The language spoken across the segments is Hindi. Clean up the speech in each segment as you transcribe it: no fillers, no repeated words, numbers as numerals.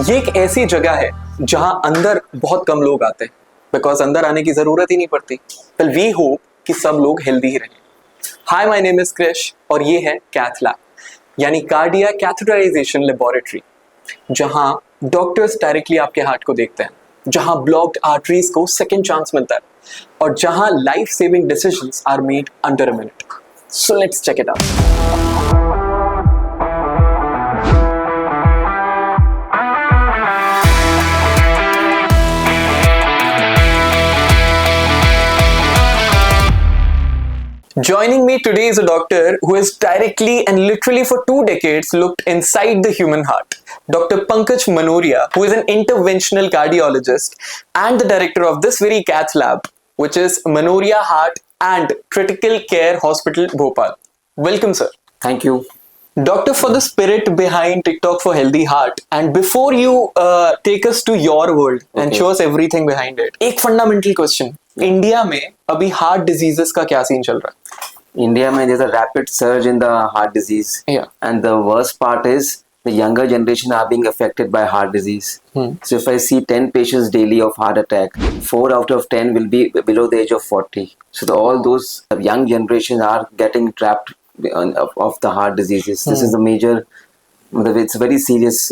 ये एक ऐसी जगह है जहां अंदर बहुत कम लोग आते हैं, बिकॉज अंदर आने की जरूरत ही नहीं पड़ती। वेल वी होप कि सब लोग हेल्दी ही रहें। Hi, my name is Krish और ये है कैथ लैब, यानी कार्डियक कैथेटराइजेशन लेबोरेटरी, जहां डॉक्टर्स डायरेक्टली आपके हार्ट को देखते हैं, जहां ब्लॉक्ड आर्टरीज को सेकंड चांस मिलता है और जहां life saving decisions are made under a minute. So let's check it out. Joining me today is a doctor who has directly and literally for 2 decades looked inside the human heart. Dr. Pankaj Manoria, who is an interventional cardiologist and the director of this very cath lab, which is Manoria Heart and Critical Care Hospital, Bhopal. Welcome, sir. Thank you. Doctor, for the spirit behind TikTok for Healthy Heart, and before you take us to your world and show us everything behind it, एक fundamental question. इंडिया में अभी हार्ट डिजीजेस का क्या सीन चल रहा है? India, there's a rapid surge in the heart disease. Yeah. And the worst part is the younger generation are being affected by heart disease. So if I see 10 patients daily of heart attack, 4 out of 10 will be below the age of 40. So all those young generations are getting trapped of the heart diseases. This is the major, it's very serious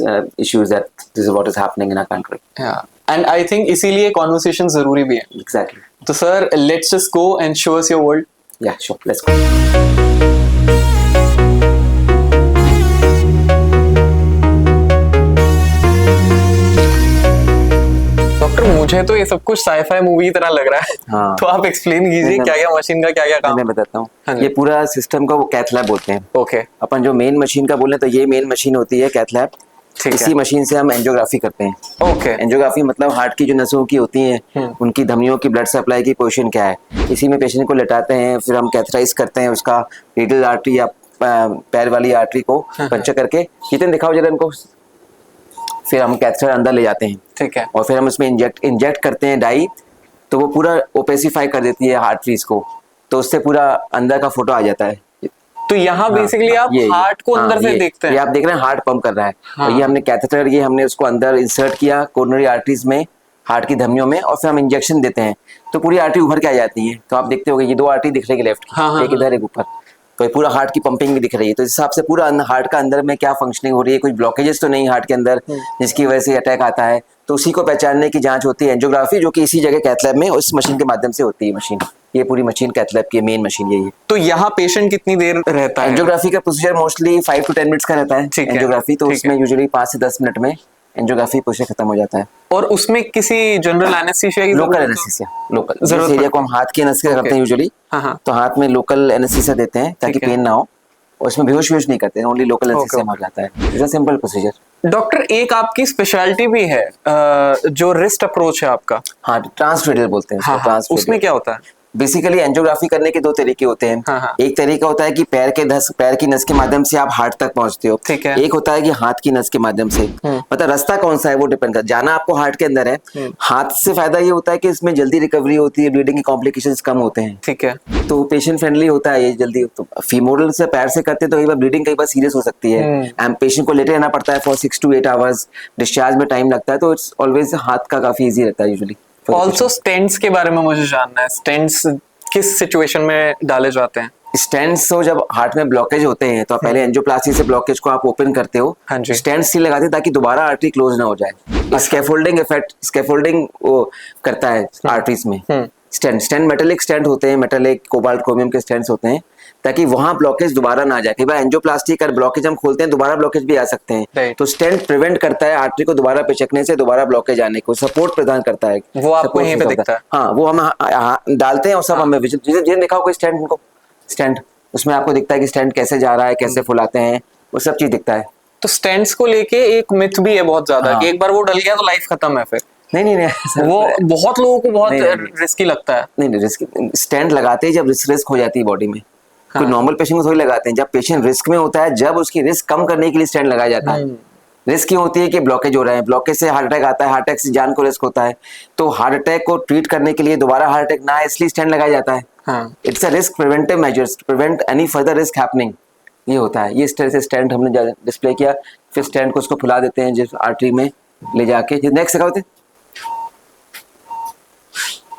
issues that this is what is happening in our country. Yeah. And I think इसीलिए conversation जरूरी भी है. Exactly. तो sir, let's just go and show us your world. Yeah, sure. Let's go. Doctor, मुझे तो ये सब कुछ साईफाई मूवी की तरह लग रहा है. हाँ. तो आप एक्सप्लेन कीजिए क्या क्या मशीन का क्या क्या काम. मैं बताता हाँ हूँ. जी. ये पूरा सिस्टम का वो कैथ लैब बोलते हैं. ओके. अपन जो मेन मशीन का बोले तो ये मेन मशीन होती है कैथ लैब. इसी मशीन से हम एंजियोग्राफी करते हैं. ओके. एंजियोग्राफी मतलब हार्ट की जो नसों की होती हैं उनकी धमनियों की ब्लड सप्लाई की पोजीशन क्या है, इसी में पेशेंट को लेटाते हैं, फिर हम कैथराइज करते हैं उसका रीडल आर्टरी या पैर वाली आर्टरी को पंचर करके. कितने दिखाओ जरा इनको. फिर हम कैथेटर अंदर ले जाते हैं. ठीक है. और फिर हम उसमें इंजेक्ट करते हैं डाई, तो वो पूरा ओपेसिफाई कर देती है आर्टरीज को, तो उससे पूरा अंदर का फोटो आ जाता है. तो यहाँ बेसिकली आप हार्ट को अंदर से देखते हैं. ये आप देख रहे हैं हार्ट पंप कर रहा है. हाँ. और ये हमने कैथेटर, ये हमने उसको अंदर इंसर्ट किया कोरोनरी आर्टरीज में, हार्ट की धमनियों में, और फिर हम इंजेक्शन देते हैं तो पूरी आर्टरी उभर के आ जाती है. तो आप देखते होंगे ये 2 आर्टरी दिख रही है लेफ्ट की, एक इधर एक ऊपर, तो ये पूरा हार्ट की पंपिंग भी दिख रही है. तो इस हिसाब से पूरा हार्ट का अंदर में क्या फंक्शनिंग हो रही है, कोई ब्लॉकेजेस तो नहीं हार्ट के अंदर जिसकी वजह से अटैक आता है, तो उसी को पहचानने की जांच होती है एंजियोग्राफी, जो कि इसी जगह कैथ लैब में उस मशीन के माध्यम से होती है. मशीन, ये पूरी मशीन कैथ लैब की मेन मशीन यही है. तो यहाँ पेशेंट कितनी देर रहता है? एंजियोग्राफी का प्रोसीजर मोस्टली 5 to 10 मिनट्स का रहता है. एंजियोग्राफी तो उसमें यूजुअली 5 से 10 मिनट में एंजियोग्राफी प्रोसीजर खत्म हो जाता है. और उसमें किसी जनरल एनेस्थीसिया की लोकल एनेस्थीसिया, लोकल जिस एरिया को हम हाथ की एनेस्थीसिया करते हैं यूजुअली, तो हाथ में लोकल एनेस्थीसिया देते हैं ताकि पेन ना हो, और उसमें बेहोश नहीं करते हैं, ओनली लोकल एनेस्थीसिया हो जाता है. It's a simple procedure. Doctor, एक आपकी स्पेशलिटी भी है जो रिस्ट अप्रोच है आपका. हाँ, ट्रांसरेडियल बोलते हैं. हाँ, उसमें क्या होता है? बेसिकली एंजियोग्राफी करने के 2 तरीके होते हैं. एक तरीका होता है कि पैर की नस के माध्यम से आप हार्ट तक पहुंचते हो. ठीक है. एक होता है कि हाथ की नस के माध्यम से. मतलब रास्ता कौन सा है वो डिपेंड करता है. जाना आपको हार्ट के अंदर है. हाथ से फायदा ये होता है कि इसमें जल्दी रिकवरी होती है, ब्लीडिंग के कॉम्प्लिकेशंस कम होते हैं. ठीक है. तो पेशेंट फ्रेंडली होता है ये जल्दी. तो फीमोरल से पैर से करते तो कई बार ब्लीडिंग कई बार सीरियस हो सकती है. पेशेंट को लेटे रहना पड़ता है फॉर 6 to 8 आवर्स. डिस्चार्ज में टाइम लगता है, तो इट्स ऑलवेज हाथ का काफी ईजी रहता है यूजुअली. ऑल्सो स्टेंट्स के बारे में मुझे जानना है. स्टेंट्स किस सिचुएशन में डाले जाते हैं? स्टेंट्स तो जब हार्ट में ब्लॉकेज होते हैं तो पहले एंजियोप्लास्टी से ब्लॉकेज को आप ओपन करते हो. स्टेंट्स ही लगाते हैं ताकि दोबारा आर्टरी क्लोज ना हो जाए. स्कैफोल्डिंग इफेक्ट, स्कैफोल्डिंग वो करता है आर्टरीज में. स्टेंट मेटेलिक स्टेंट होते हैं, मेटेलिक कोबाल्ट क्रोमियम के स्टेंट्स होते हैं, ताकि वहां ब्लॉकेज दोबारा ना जाए. कई बार एंजियोप्लास्टी का ब्लॉकेज हम खोलते हैं, दोबारा ब्लॉकेज भी आ सकते हैं. तो स्टेंट प्रिवेंट करता है आर्टरी को दोबारा पिचकने से, दोबारा ब्लॉकेज आने को सपोर्ट प्रदान करता है. वो आपको यहीं पे दिखता है. हाँ, वो हम डालते हैं और सब हमें जिन्हें दिखाओ कोई स्टेंट, उनको स्टेंट उसमें आपको दिखता है कि स्टेंट कैसे जा रहा है, कैसे फुलाते हैं, वो सब चीज दिखता है. तो स्टेंट्स को लेके एक मिथ भी है बहुत ज्यादा कि एक बार वो डल गया तो लाइफ खत्म है. फिर नहीं, वो बहुत लोगों को बहुत रिस्की लगता है. नहीं, रिस्क स्टेंट लगाते ही जब रिस्क हो जाती है बॉडी में. कोई नॉर्मल पेशेंट को थोड़ी लगाते हैं. जब पेशेंट रिस्क में होता है, जब उसकी रिस्क कम करने के लिए स्टेंट लगाया जाता है. रिस्क क्यों होती है कि ब्लॉकेज हो रहा है, ब्लॉकेज से हार्ट अटैक आता है, हार्ट अटैक से जान को रिस्क होता है. तो हार्ट अटैक को ट्रीट करने के लिए दोबारा हार्ट अटैक ना आए इसलिए स्टेंट लगाया जाता है. It's a risk preventive measures to prevent any further risk happening. ये होता है. ये इस तरह से स्टेंट हमने डिस्प्ले किया, फिर स्टेंट को उसको फुला देते हैं जिस आर्टरी में, ले जाके नेक्स्ट दिखाओ,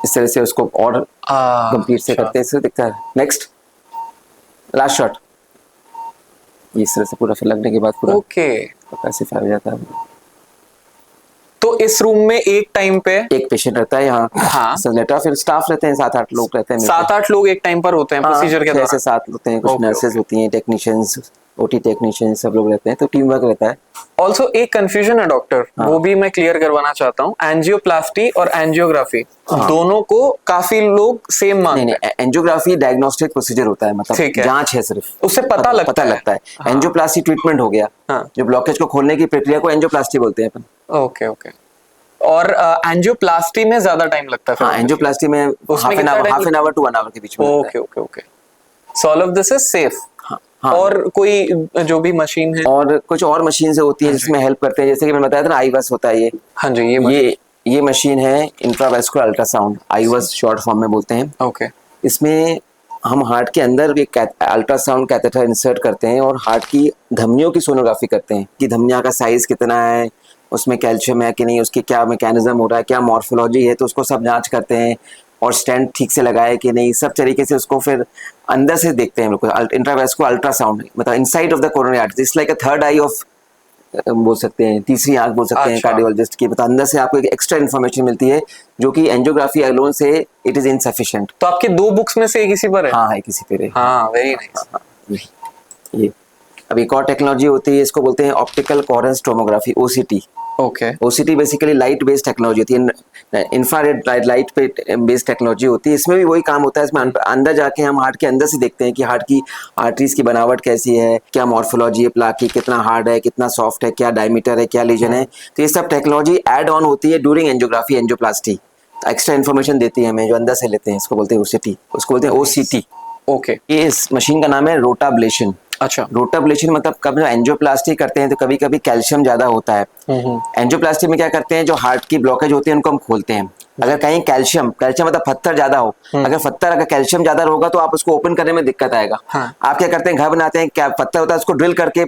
इस तरह से उसको और कंप्लीट से करते हैं, इससे दिखता है। नेक्स्ट लास्ट शॉट, इस तरह से पूरा फिर लगने के बाद पूरा ओके पैसिफाई हो जाता है। तो इस रूम में एक टाइम पे एक पेशेंट रहता है यहाँ, हाँ। सबलेटा, फिर स्टाफ रहते हैं 7-8 लोग रहते हैं, 7-8 लोग एक टाइम पर होते हैं प्रोसीजर के 6 से दौरान। 7 होते हैं, कुछ Okay, नर्सेज होती हैं, टेक्नीशियंस, ओटी टेक्नीशियंस, सब लोग रहते हैं, तो टीम वर्क रहता है। ऑल्सो एक कंफ्यूजन है डॉक्टर, वो भी मैं क्लियर करवाना चाहता हूँ। एंजियोप्लास्टी और एंजियोग्राफी दोनों को काफी लोग सेम मानते नहीं, हैं। एंजियोग्राफी डायग्नोस्टिक प्रोसीजर होता है, मतलब ठीक है। जांच है सिर्फ, उससे पता लगता लगता है। एंजियोप्लास्टी ट्रीटमेंट हो गया, हाँ। जो ब्लॉकेज को खोलने की प्रक्रिया को एंजियोप्लास्टी बोलते हैं अपन। Okay okay. और एंजियोप्लास्टी में ज्यादा टाइम लगता है? हाँ, एंजियोप्लास्टी में half an hour to 1 hour के बीच में। Okay okay okay. So all of this is safe. हाँ। और कोई जो भी मशीन है, और कुछ और मशीन से होती है जिसमें हेल्प करते हैं, जैसे कि मैं बताया था ना, आईवस होता है ये। हाँ जी, ये मशीन है इंट्रावेस्कुलर अल्ट्रासाउंड, आईवस शॉर्ट फॉर्म में बोलते हैं। ओके। इसमें हम हार्ट के अंदर एक अल्ट्रासाउंड कैथेटर इंसर्ट करते हैं और हार्ट की धमनियों की सोनोग्राफी करते हैं कि धमनियाँ का साइज कितना है, उसमें कैल्शियम है कि नहीं, उसकी क्या मैकेनिज्म हो रहा है, क्या मॉर्फोलॉजी है, तो उसको सब जांच करते हैं। और स्टेंट ठीक से लगाए कि नहीं, सब तरीके से उसको फिर अंदर से देखते हैं हम लोग। इंट्रावेस्कुलर अल्ट्रासाउंड मतलब inside of the coronary artery, it's like a third I of, बोल सकते हैं तीसरी आंख बोल सकते हैं कार्डियोलॉजिस्ट की। मतलब अंदर से आपको एक एक्स्ट्रा इन्फॉर्मेशन मिलती है जो कि एंजियोग्राफी अलोन से इट इज इनसफिशिएंट। तो आपकी 2 बुक्स में से एक इसी पर है? हाँ है, किसी पे है। हाँ, वेरी नाइस। ये अब एक और टेक्नोलॉजी होती है, इसको बोलते हैं optical coherence tomography, OCT. Okay. OCT basically light based technology होती है, इंफ्रारेड लाइट बेस्ड टेक्नोलॉजी होती है। इसमें भी वही काम होता है, इसमें अंदर जाके हम हार्ट के अंदर से देखते हैं कि हार्ट की आर्टरीज की बनावट कैसी है, क्या मॉर्फोलॉजी है प्लाक की, कितना हार्ड है, कितना सॉफ्ट है, क्या डायमीटर है, क्या लीजन है। तो ये सब टेक्नोलॉजी एड ऑन होती है during angiography, angioplasty. Extra information देती है हमें जो अंदर से लेते हैं, इसको बोलते हैं ओसीटी, उसको बोलते हैं ओसीटी। ओके। ये इस मशीन का नाम है रोटाब्लेशन। अच्छा। रोटाब्लेशन मतलब कब एंजियोप्लास्टी करते हैं तो कभी कभी कैल्शियम ज्यादा होता है। एंजियोप्लास्टी में क्या करते हैं, जो हार्ट की ब्लॉकेज होती है उनको हम खोलते हैं। अगर कहीं कैल्शियम मतलब पत्थर ज्यादा हो, अगर कैल्शियम ज्यादा होगा तो आप उसको ओपन करने में दिक्कत आएगा। हाँ। आप क्या करते हैं, घर बनाते हैं, क्या पत्थर होता है उसको ड्रिल करके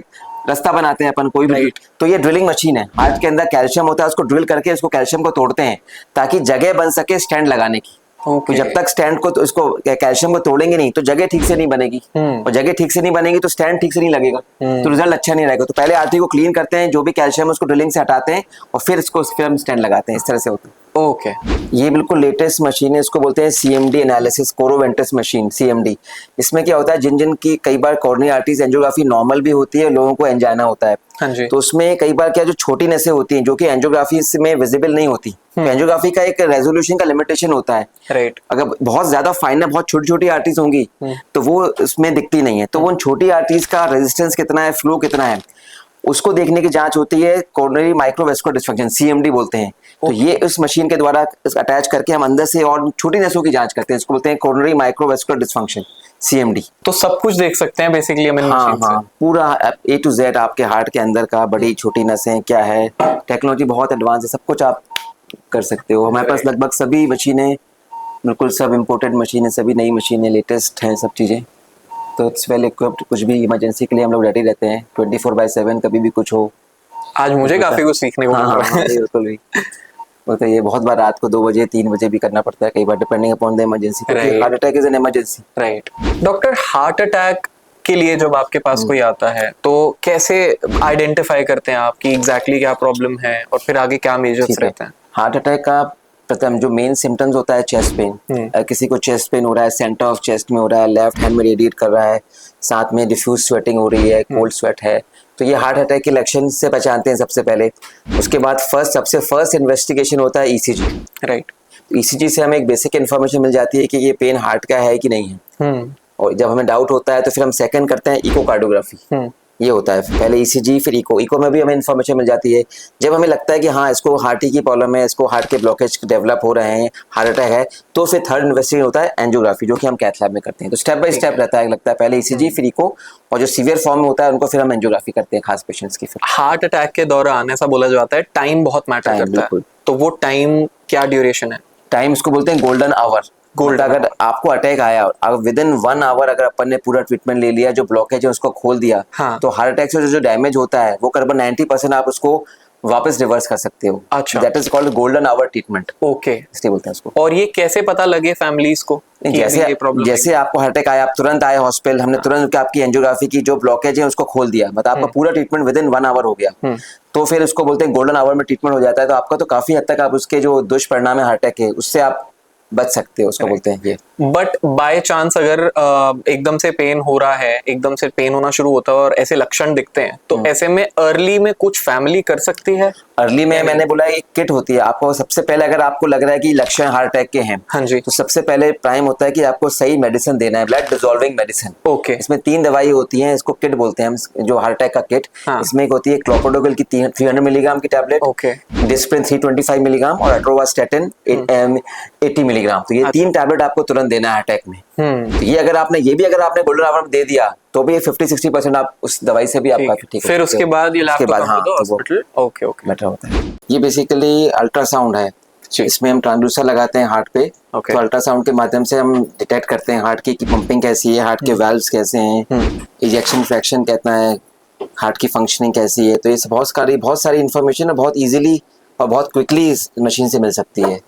रास्ता बनाते हैं अपन कोई भी। तो ये ड्रिलिंग मशीन है, हार्ट के अंदर कैल्शियम होता है, उसको ड्रिल करके उसको कैल्शियम को तोड़ते हैं ताकि जगह बन सके स्टैंड लगाने की। तो जब तक स्टैंड को तो इसको कैल्शियम को तोड़ेंगे नहीं तो जगह ठीक से नहीं बनेगी, और जगह ठीक से नहीं बनेगी तो स्टैंड ठीक से नहीं लगेगा, तो रिजल्ट अच्छा नहीं रहेगा। तो पहले आर्टरी को क्लीन करते हैं, जो भी कैल्शियम है उसको ड्रिलिंग से हटाते हैं और फिर हम स्टैंड लगाते हैं, इस तरह से होता है। ओके। ये बिल्कुल लेटेस्ट मशीन है, इसको बोलते हैं सीएमडी एनालिसिस, कोरोवेंट्रस मशीन, सीएमडी। इसमें क्या होता है, जिन की कई बार कोरोनरी आर्टरीज एंजियोग्राफी नॉर्मल भी होती है, लोगों को एंजाइना होता है। हाँ जी। तो उसमें कई बार क्या, जो छोटी नसें होती हैं जो कि एंजियोग्राफी में विजिबल नहीं होती, तो एंजियोग्राफी का एक रेजोल्यूशन का लिमिटेशन होता है। राइट। अगर बहुत ज्यादा फाइन है, बहुत छोटी छोटी आर्टरीज होंगी तो वो उसमें दिखती नहीं है, तो वो छोटी आर्टरीज का रेजिस्टेंस कितना है, फ्लो कितना है, उसको देखने की जांच होती है, कोरोनरी माइक्रोवेस्कुलर डिसफंक्शन, सीएमडी बोलते हैं। तो ये इस मशीन के द्वारा अटैच करके हम अंदर से और छोटी नसों की जांच करते हैं, इसको बोलते हैं कोरोनरी माइक्रोवेस्कुलर डिसफंक्शन, सीएमडी। तो सब कुछ देख सकते हैं बेसिकली हम इन मशीन से? पूरा A to Z आपके हार्ट के अंदर का, बड़ी छोटी नसें क्या है, टेक्नोलॉजी बहुत एडवांस है, सब कुछ आप कर सकते हो। हमारे पास लगभग सभी मशीनें, बिल्कुल सब इम्पोर्टेड मशीनें, सभी नई मशीनें, लेटेस्ट हैं सब चीज़ें। तो इट्स वेल इक्विप्ड, कुछ भी इमरजेंसी के लिए हम लोग रेडी रहते हैं 24/7, कभी भी कुछ हो। आज मुझे काफी कुछ सीखने को मिल रहा है। बिल्कुल भी तो ये बहुत बार रात को 2 बजे 3 बजे भी करना पड़ता है कई बार, डिपेंडिंग अपॉन द इमरजेंसी, क्योंकि heart attack is an emergency. Right. Doctor, heart attack के लिए जब आपके पास कोई आता है तो कैसे आइडेंटिफाई करते हैं आप कि एग्जैक्टली क्या प्रॉब्लम है और फिर आगे क्या मेजर्स रहते हैं? हार्ट अटैक का प्रथम जो मेन सिम्टम्स होता है चेस्ट पेन। किसी को चेस्ट पेन हो रहा है, सेंटर ऑफ चेस्ट में हो रहा है, लेफ्ट हैंड में रेडिएट कर रहा है, साथ में डिफ्यूज स्वेटिंग हो रही है, कोल्ड स्वेट है, तो ये हार्ट अटैक के लक्षण से पहचानते हैं सबसे पहले। उसके बाद सबसे फर्स्ट इन्वेस्टिगेशन होता है ईसीजी। राइट। ईसीजी से हमें एक बेसिक इन्फॉर्मेशन मिल जाती है कि ये पेन हार्ट का है कि नहीं है। और जब हमें डाउट होता है तो फिर हम सेकंड करते हैं इकोकार्डियोग्राफी। ये होता है पहले ईसीजी फिर इको में भी हमें इन्फॉर्मेशन मिल जाती है। जब हमें लगता है कि हाँ इसको हार्ट की प्रॉब्लम है, इसको हार्ट के ब्लॉकेज डेवलप हो रहे हैं, हार्ट अटैक है, तो फिर थर्ड इन्वेस्टिगेशन होता है एंजियोग्राफी, जो कि हम कैथ लैब में करते हैं। तो स्टेप बाय स्टेप रहता है, लगता है पहले ईसीजी फिर इको, और जो सीवियर फॉर्म में होता है उनको फिर हम एंजियोग्राफी करते हैं खास पेशेंट्स की। फिर हार्ट अटैक के दौरान ऐसा बोला जाता है टाइम बहुत मैटर करता है, तो वो टाइम क्या ड्यूरेशन है? टाइम इसको बोलते हैं गोल्डन आवर। अगर आपको अटैक आया, अगर विद इन 1 आवर अगर अपन ने पूरा ट्रीटमेंट ले लिया, जो ब्लॉकेज है उसको खोल दिया, तो हार्ट अटैक से जो डैमेज होता है वो करीबन 90% आप उसको वापस रिवर्स कर सकते हो। अच्छा। That is called golden hour treatment. Okay, इसलिए बोलते हैं उसको। और ये कैसे पता लगे फैमिलीज को कि जैसे ये प्रॉब्लम जैसे आपको हार्ट अटैक आया, आप तुरंत आए हॉस्पिटल, हमने तुरंत आपकी एंजियोग्राफी की, जो ब्लॉकेज है उसको खोल दिया, मतलब आपका पूरा ट्रीटमेंट विद इन 1 आवर हो गया, तो फिर उसको बोलते हैं गोल्डन आवर में ट्रीटमेंट हो जाता है। तो आपका तो काफी हद तक आप उसके जो दुष्परिणाम है हार्ट अटैक के, उससे आप बच सकते हो, उसको बोलते हैं ये। बट बाय चांस अगर एकदम से पेन हो रहा है, एकदम से पेन होना शुरू होता है और ऐसे लक्षण दिखते हैं, तो ऐसे में अर्ली में कुछ फैमिली कर सकती है? अर्ली में मैंने बोला एक किट होती है, आपको सबसे पहले अगर आपको लग रहा है कि लक्षण हार्ट अटैक के हैं, हाँ जी, तो सबसे पहले प्राइम होता है कि आपको सही मेडिसिन देना है, ब्लड डिसॉल्विंग मेडिसिन। ओके। इसमें 3 दवाई होती हैं, इसको किट बोलते हैं हम, जो हार्ट अटैक का किट। हाँ। इसमें एक होती है क्लोपिडोग्राल की 300 मिलीग्राम की टैबलेट, ओके। डिस्प्रिन 325 मिलीग्राम और अट्रोवास्टैटिन 80 मिलीग्राम। तो ये 3 टैबलेट आपको तुरंत देना है अटैक में। तो ये अगर आपने गोल्डन आवर में दे दिया, तो भी 50-60% आप उस दवाई से भी आपका ठीक फिर उसके बाद ये उसके बाद हाँ, हॉस्पिटल। ओके ओके, बेटर होता है। ये बेसिकली अल्ट्रासाउंड है, इसमें हम ट्रांसड्यूसर लगाते हैं हार्ट पे। तो अल्ट्रासाउंड के माध्यम से हम डिटेक्ट करते हैं हार्ट की पंपिंग कैसी है, हार्ट के वाल्व्स कैसे हैं, इजेक्शन फ्रैक्शन कितना है, हार्ट की फंक्शनिंग कैसी है। तो ये बहुत सारी इंफॉर्मेशन है, बहुत इजीली और बहुत क्विकली इस मशीन से मिल सकती है।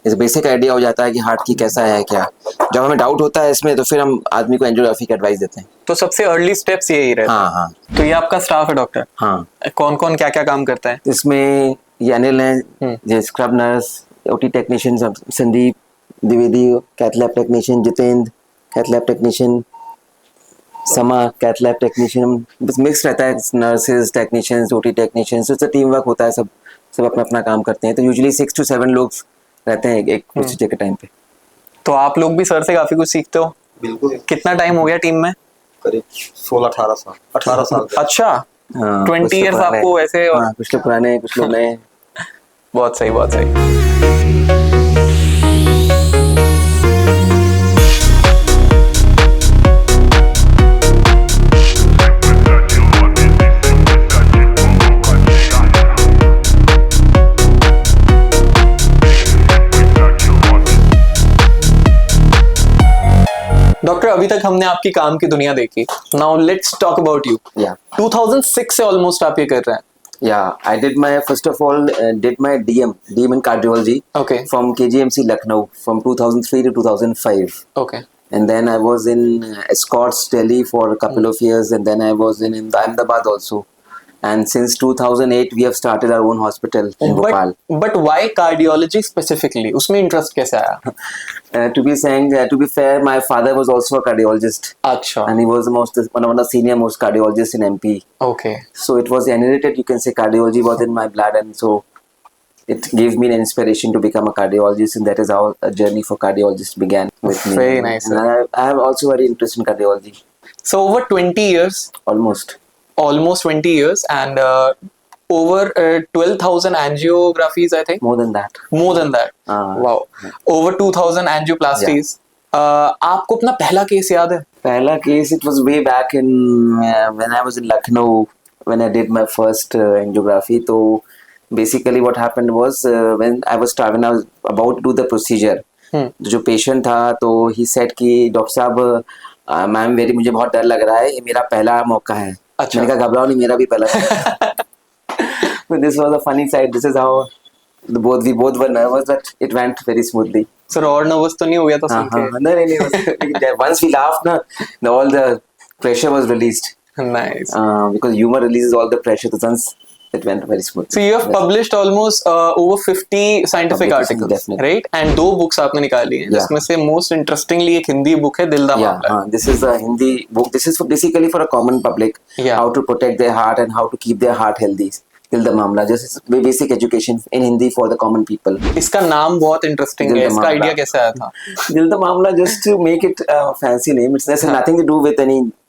इस बेसिक आइडिया हो जाता है कि हार्ट की कैसा है क्या। जब हमें डाउट होता है इसमें, तो फिर हम आदमी को एंजियोग्राफी की एडवाइस देते हैं। तो सबसे अर्ली स्टेप्स यही रहते हैं। हाँ हाँ। तो ये आपका स्टाफ है डॉक्टर? हाँ। कौन कौन क्या क्या काम करता है इसमें? ये अनिल है, ये scrub nurse, OT technician Sandeep Dwivedi, cath lab technician Jitendra, cath lab technician Sama, cath lab technician, बस मिक्स रहता है, नर्सेज, टेक्नीशियंस, ओटी टेक्नीशियंस, उससे टीम वर्क होता है, सब अपना अपना काम करते हैं। तो यूजुअली 6 to 7 लोग रहते हैं एक प्रोसीजर के टाइम पे। तो आप लोग भी सर से काफी कुछ सीखते हो? बिल्कुल। कितना टाइम हो गया टीम में? करीब 16-18 साल, 18 साल। अच्छा, 20 ईयर्स आपको ऐसे? हाँ, कुछ लोग पुराने, कुछ लोग नए। बहुत सही, बहुत सही। डॉक्टर, अभी तक हमने आपकी काम की दुनिया देखी। Now let's talk about you. 2006 से ऑलमोस्ट आप ये कर रहे हैं। Yeah, I did my first of all did my DM in cardiology. Okay. From KGMC Lucknow from 2003 to 2005. Okay. And then I was in Escorts Delhi for a couple of years, and then I was in Ahmedabad also. And since 2008 we have started our own hospital in Bhopal. But why cardiology specifically? उसमें interest कैसे आया? To be fair, my father was also a cardiologist. अच्छा. And he was one of the senior most cardiologists in MP. Okay. So it was inherited, you can say. Cardiology was in my blood, and so it gave me an inspiration to become a cardiologist, and that is how a journey for cardiologist began with me. Very nice. And I have also very interest in cardiology. So over 20 years. Almost 20 years, and over 12,000 angiographies, I think. More than that. Wow. Over 2,000 angioplasties. आपको अपना पहला केस याद है? पहला case, it was way back in when I was in Lucknow, when I did my first angiography. So basically what happened was when I was about to do the procedure, जो patient था, तो he said कि डॉक्टर साहब, मैम मुझे बहुत डर लग रहा है, ये मेरा पहला मौका है। अच्छा। मैंने कहा घबराओ नहीं, मेरा भी पहला है। But this was a funny side. This is how we both were nervous, but it went very smoothly. Sir और नर्वस तो नहीं हो गया था सुन के? नहीं, once we laughed ना, all the pressure was released. Nice. Because humor releases all the pressure. So once it went very smooth. So you have published almost over 50 scientific articles, definitely. right? And 2 books आपने निकाली हैं, जिसमें से most interestingly एक हिंदी book है, दिल दा मामला। This is a Hindi book. This is basically for a common public. How to protect their heart and how to keep their heart healthy. दिल दा मामला, just basic education in Hindi for the common people. इसका नाम बहुत interesting है। इसका idea कैसे आया था? दिल दा मामला, just to make it a fancy name. It has nothing to do with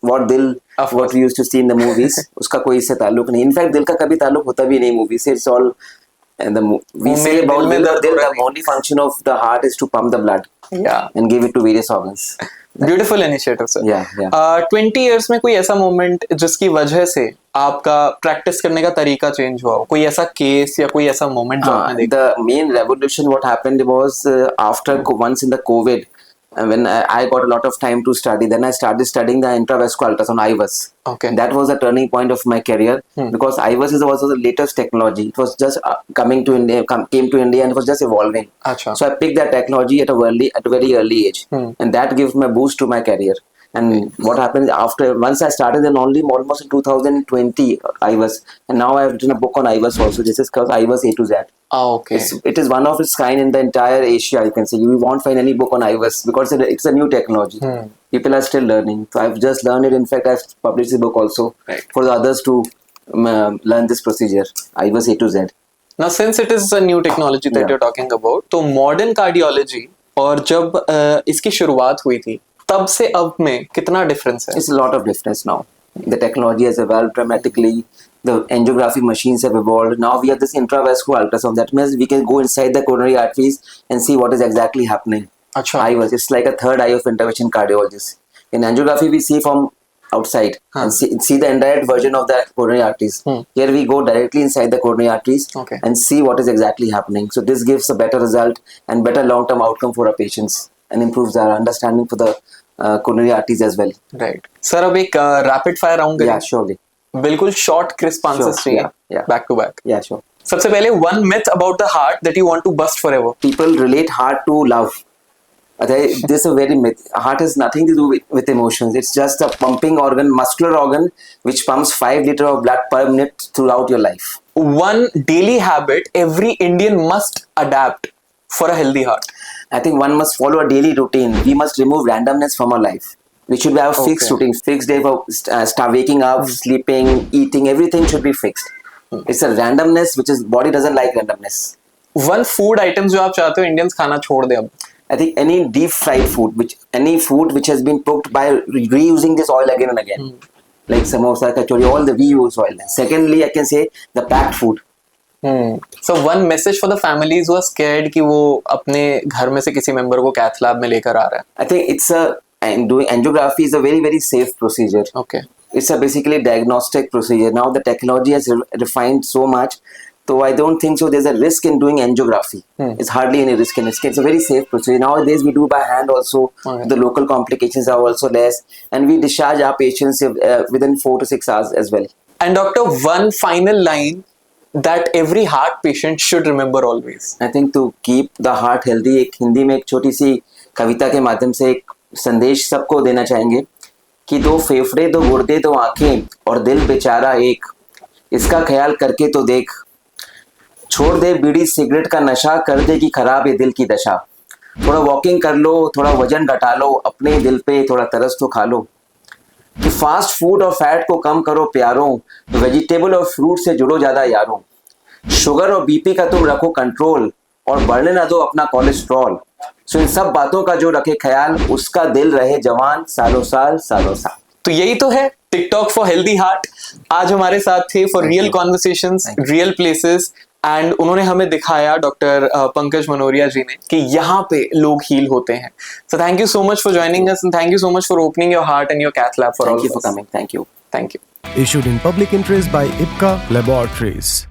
what we used to see in the movies. उसका कोई इससे ताल्लुक नहीं. In fact, दिल का कभी ताल्लुक होता भी नहीं movie से. It's all we say about the only function of the heart is to pump the blood. And give it to various organs. Beautiful initiative, sir. 20 years में कोई ऐसा moment जिसकी वजह से आपका प्रैक्टिस करने का तरीका चेंज हुआ हो? कोई ऐसा केस या कोई ऐसा moment जो आपने देखा? The main revolution what happened was after once in the COVID, And when I got a lot of time to study, then I started studying the intravascular ultrasound, IVUS. Okay. That was the turning point of my career because IVUS is also the latest technology. It was just coming to India, came to India, and it was just evolving. Achha. So I picked that technology at a very early age, and that gave me a boost to my career. And what happened after, once I started, then only almost in 2020 IVUS, and now I have written a book on IVUS also. This is called IVUS A to Z. Okay. It is one of its kind in the entire Asia. You can say you won't find any book on IVUS because it's a new technology. People are still learning. So I've just learned it. In fact, I've published the book also for the others to learn this procedure, IVUS A to Z. Now, since it is a new technology that you're talking about, तो modern cardiology और जब इसकी शुरुआत हुई थी, तब से अब में कितना difference है? It's a lot of difference now. The technology has evolved dramatically. The angiography machines have evolved. Now we have this intravascular ultrasound. That means we can go inside the coronary arteries and see what is exactly happening. Achha. IVUS, it's like a third eye of intervention cardiologist. In angiography, we see from outside and see the indirect version of the coronary arteries. Here we go directly inside the coronary arteries and see what is exactly happening. So this gives a better result and better long-term outcome for our patients and improves our understanding for the coronary arteries as well. Right. Sir, अब एक rapid fire round Yeah, surely. बिल्कुल short crisp answers चाहिए. Yeah. Back to back. Yeah, sure. सबसे पहले one myth about the heart that you want to bust forever. People relate heart to love. This is a very myth. Heart has nothing to do with emotions. It's just a pumping organ, muscular organ, which pumps 5 liters of blood per minute throughout your life. One daily habit every Indian must adapt for a healthy heart. I think one must follow a daily routine. We must remove randomness from our life. We should have fixed routines, fixed day for waking up, sleeping, eating. Everything should be fixed. It's a randomness which is body doesn't like randomness. One food items जो आप चाहते हो Indians खाना छोड़ दे अब. I think any deep fried food, any food which has been cooked by reusing this oil again and again, like samosa, kachori, all the reuse oil. Secondly, I can say the packed food. So one message for the families who are scared कि वो अपने घर में से किसी member को cath lab में लेकर आ रहा है. I think doing angiography is a very, very safe procedure. Okay. It's a basically diagnostic procedure. Now the technology has refined so much, so I don't think so there's a risk in doing angiography. It's hardly any risk in it. It's a very safe procedure. Nowadays we do by hand also. The local complications are also less, and we discharge our patients within 4 to 6 hours as well. And doctor, one final line that every heart patient should remember always. I think to keep the heart healthy, एक हिंदी में एक छोटी सी कविता के माध्यम से एक संदेश सबको देना चाहेंगे कि 2 फेफड़े 2 गुर्दे 2 आंखें और दिल बेचारा एक, इसका ख्याल करके तो देख, छोड़ दे बीड़ी सिगरेट का नशा, कर देगी खराब ये दिल की दशा, थोड़ा वॉकिंग कर लो, थोड़ा वजन घटा लो, अपने दिल पे थोड़ा तरस तो खा लो, कि फास्ट फूड और फैट को कम करो प्यारों, वेजिटेबल और फ्रूट से जुड़ो ज्यादा यारों, शुगर और बीपी का तुम रखो कंट्रोल और बढ़ने ना दो अपना कोलेस्ट्रॉल, सो इन सब बातों का जो रखे ख्याल, उसका दिल रहे जवान सालों साल सालों साल. तो यही तो है टिकटॉक फॉर हेल्दी हार्ट. आज हमारे साथ थे for real conversations, real places, and उन्होंने हमें दिखाया डॉक्टर पंकज मनोरिया जी ने कि यहाँ पे लोग हील होते हैं. So thank you so much for joining us and thank you so much for opening your heart and your cath lab for all. Thank you for coming. Thank you. Thank you. Issued in public interest by IPCA Laboratories.